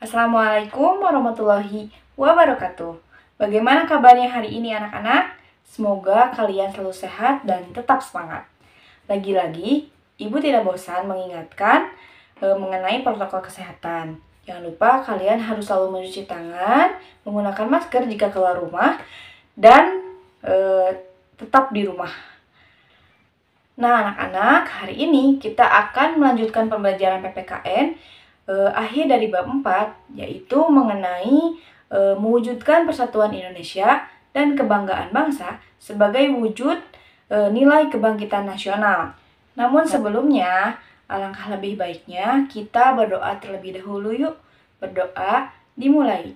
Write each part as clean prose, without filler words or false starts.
Assalamualaikum warahmatullahi wabarakatuh. Bagaimana kabarnya hari ini anak-anak? Semoga kalian selalu sehat dan tetap semangat. Lagi-lagi, Ibu tidak bosan mengingatkan mengenai protokol kesehatan. Jangan lupa kalian harus selalu mencuci tangan, menggunakan masker jika keluar rumah, dan tetap di rumah. Nah anak-anak, hari ini kita akan melanjutkan pembelajaran PPKN akhir dari bab 4, yaitu mengenai mewujudkan persatuan Indonesia dan kebanggaan bangsa sebagai wujud nilai kebangkitan nasional. Namun sebelumnya, alangkah lebih baiknya kita berdoa terlebih dahulu yuk. Berdoa dimulai.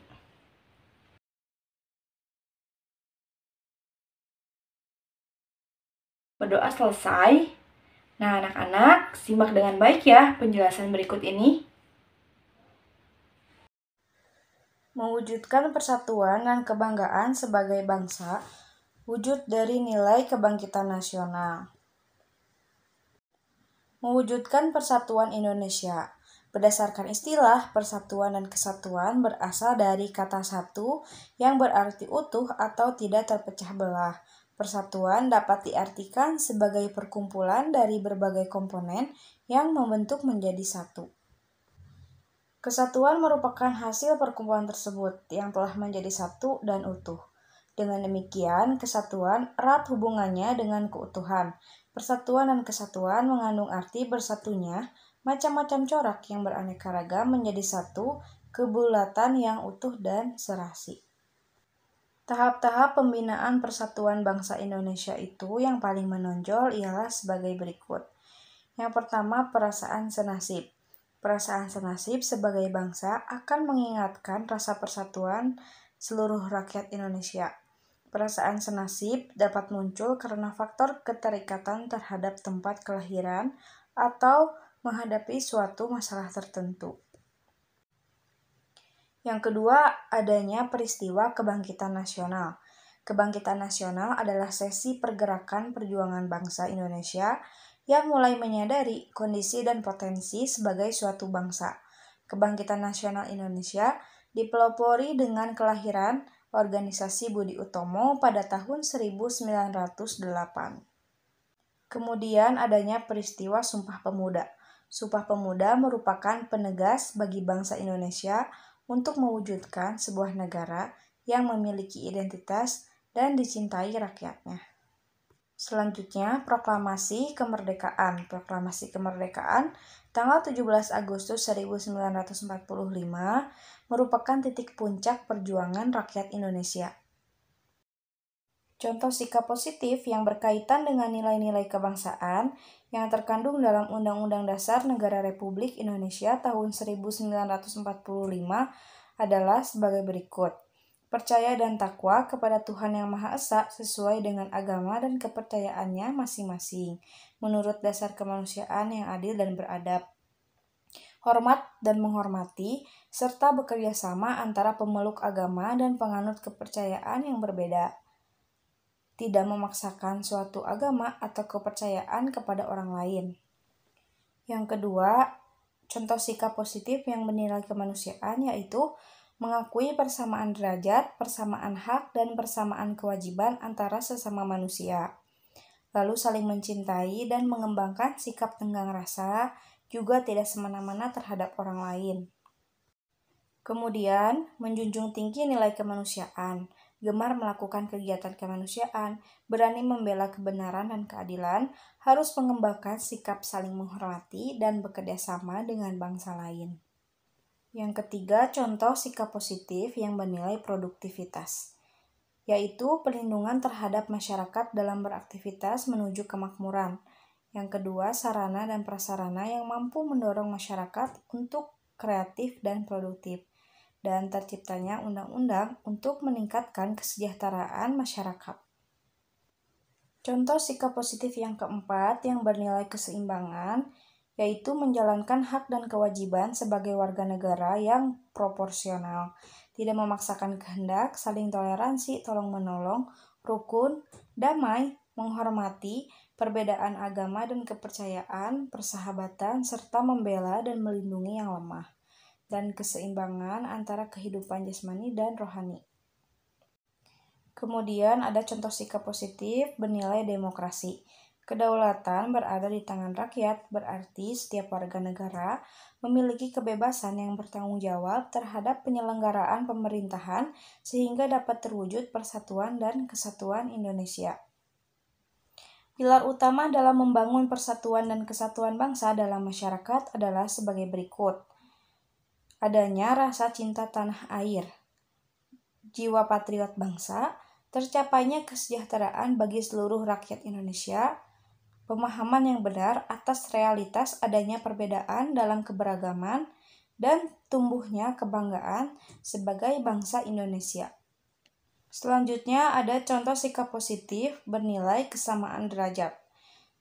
Berdoa selesai. Nah anak-anak, simak dengan baik ya penjelasan berikut ini. Mewujudkan persatuan dan kebanggaan sebagai bangsa, wujud dari nilai kebangkitan nasional. Mewujudkan persatuan Indonesia. Berdasarkan istilah, persatuan dan kesatuan berasal dari kata satu yang berarti utuh atau tidak terpecah belah. Persatuan dapat diartikan sebagai perkumpulan dari berbagai komponen yang membentuk menjadi satu. Kesatuan merupakan hasil perkumpulan tersebut yang telah menjadi satu dan utuh. Dengan demikian, kesatuan erat hubungannya dengan keutuhan. Persatuan dan kesatuan mengandung arti bersatunya macam-macam corak yang beraneka ragam menjadi satu kebulatan yang utuh dan serasi. Tahap-tahap pembinaan persatuan bangsa Indonesia itu yang paling menonjol ialah sebagai berikut. Yang pertama, perasaan senasib. Perasaan senasib sebagai bangsa akan mengingatkan rasa persatuan seluruh rakyat Indonesia. Perasaan senasib dapat muncul karena faktor keterikatan terhadap tempat kelahiran atau menghadapi suatu masalah tertentu. Yang kedua, adanya peristiwa kebangkitan nasional. Kebangkitan nasional adalah sesi pergerakan perjuangan bangsa Indonesia yang mulai menyadari kondisi dan potensi sebagai suatu bangsa. Kebangkitan nasional Indonesia dipelopori dengan kelahiran Organisasi Budi Utomo pada tahun 1908. Kemudian adanya peristiwa Sumpah Pemuda. Sumpah Pemuda merupakan penegas bagi bangsa Indonesia untuk mewujudkan sebuah negara yang memiliki identitas dan dicintai rakyatnya. Selanjutnya, Proklamasi Kemerdekaan. Proklamasi Kemerdekaan tanggal 17 Agustus 1945 merupakan titik puncak perjuangan rakyat Indonesia. Contoh sikap positif yang berkaitan dengan nilai-nilai kebangsaan yang terkandung dalam Undang-Undang Dasar Negara Republik Indonesia tahun 1945 adalah sebagai berikut. Percaya dan takwa kepada Tuhan Yang Maha Esa sesuai dengan agama dan kepercayaannya masing-masing, menurut dasar kemanusiaan yang adil dan beradab. Hormat dan menghormati, serta bekerja sama antara pemeluk agama dan penganut kepercayaan yang berbeda. Tidak memaksakan suatu agama atau kepercayaan kepada orang lain. Yang kedua, contoh sikap positif yang bernilai kemanusiaan yaitu mengakui persamaan derajat, persamaan hak, dan persamaan kewajiban antara sesama manusia. Lalu saling mencintai dan mengembangkan sikap tenggang rasa, juga tidak semena-mena terhadap orang lain. Kemudian, menjunjung tinggi nilai kemanusiaan, gemar melakukan kegiatan kemanusiaan, berani membela kebenaran dan keadilan, harus mengembangkan sikap saling menghormati dan bekerja sama dengan bangsa lain. Yang ketiga, contoh sikap positif yang bernilai produktivitas, yaitu perlindungan terhadap masyarakat dalam beraktivitas menuju kemakmuran. Yang kedua, sarana dan prasarana yang mampu mendorong masyarakat untuk kreatif dan produktif, dan terciptanya undang-undang untuk meningkatkan kesejahteraan masyarakat. Contoh sikap positif yang keempat yang bernilai keseimbangan, yaitu menjalankan hak dan kewajiban sebagai warga negara yang proporsional, tidak memaksakan kehendak, saling toleransi, tolong-menolong, rukun, damai, menghormati, perbedaan agama dan kepercayaan, persahabatan, serta membela dan melindungi yang lemah. dan keseimbangan antara kehidupan jasmani dan rohani. Kemudian ada contoh sikap positif bernilai demokrasi. Kedaulatan berada di tangan rakyat, berarti setiap warga negara memiliki kebebasan yang bertanggung jawab terhadap penyelenggaraan pemerintahan sehingga dapat terwujud persatuan dan kesatuan Indonesia. Pilar utama dalam membangun persatuan dan kesatuan bangsa dalam masyarakat adalah sebagai berikut. Adanya rasa cinta tanah air, jiwa patriot bangsa, tercapainya kesejahteraan bagi seluruh rakyat Indonesia, pemahaman yang benar atas realitas adanya perbedaan dalam keberagaman, dan tumbuhnya kebanggaan sebagai bangsa Indonesia. Selanjutnya ada contoh sikap positif bernilai kesamaan derajat.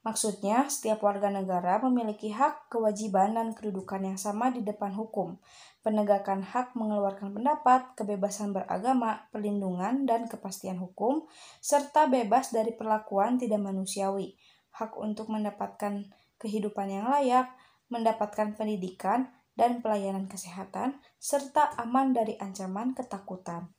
Maksudnya, setiap warga negara memiliki hak, kewajiban, dan kedudukan yang sama di depan hukum. Penegakan hak mengeluarkan pendapat, kebebasan beragama, perlindungan, dan kepastian hukum, serta bebas dari perlakuan tidak manusiawi. Hak untuk mendapatkan kehidupan yang layak, mendapatkan pendidikan, dan pelayanan kesehatan, serta aman dari ancaman ketakutan.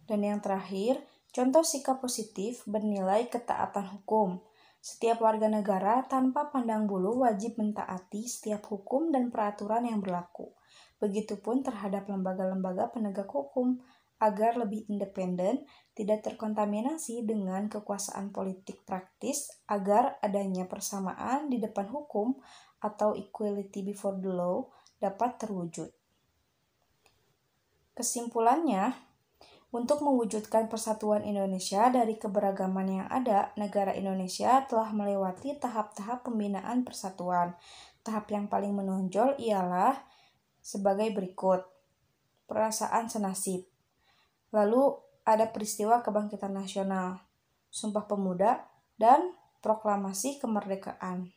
Dan yang terakhir, contoh sikap positif bernilai ketaatan hukum. Setiap warga negara tanpa pandang bulu wajib mentaati setiap hukum dan peraturan yang berlaku. Begitupun terhadap lembaga-lembaga penegak hukum, agar lebih independen, tidak terkontaminasi dengan kekuasaan politik praktis, agar adanya persamaan di depan hukum atau equality before the law dapat terwujud. Kesimpulannya, untuk mewujudkan persatuan Indonesia dari keberagaman yang ada, negara Indonesia telah melewati tahap-tahap pembinaan persatuan. Tahap yang paling menonjol ialah sebagai berikut. Perasaan senasib. Lalu ada peristiwa kebangkitan nasional, Sumpah Pemuda, dan proklamasi kemerdekaan.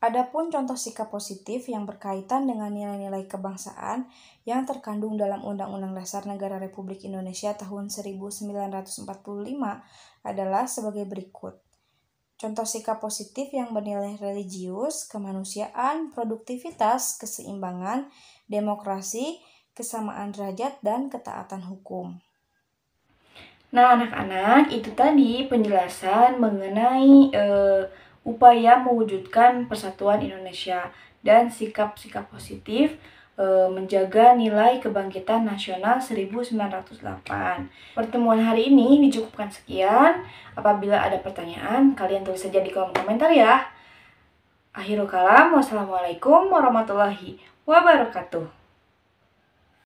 Adapun contoh sikap positif yang berkaitan dengan nilai-nilai kebangsaan yang terkandung dalam Undang-Undang Dasar Negara Republik Indonesia tahun 1945 adalah sebagai berikut. Contoh sikap positif yang bernilai religius, kemanusiaan, produktivitas, keseimbangan, demokrasi, kesamaan derajat, dan ketaatan hukum. Nah, anak-anak, itu tadi penjelasan mengenai upaya mewujudkan persatuan Indonesia dan sikap-sikap positif menjaga nilai kebangkitan nasional 1908. Pertemuan hari ini dicukupkan sekian. Apabila ada pertanyaan, kalian tulis saja di kolom komentar ya. Akhirul kalam, wassalamualaikum warahmatullahi wabarakatuh.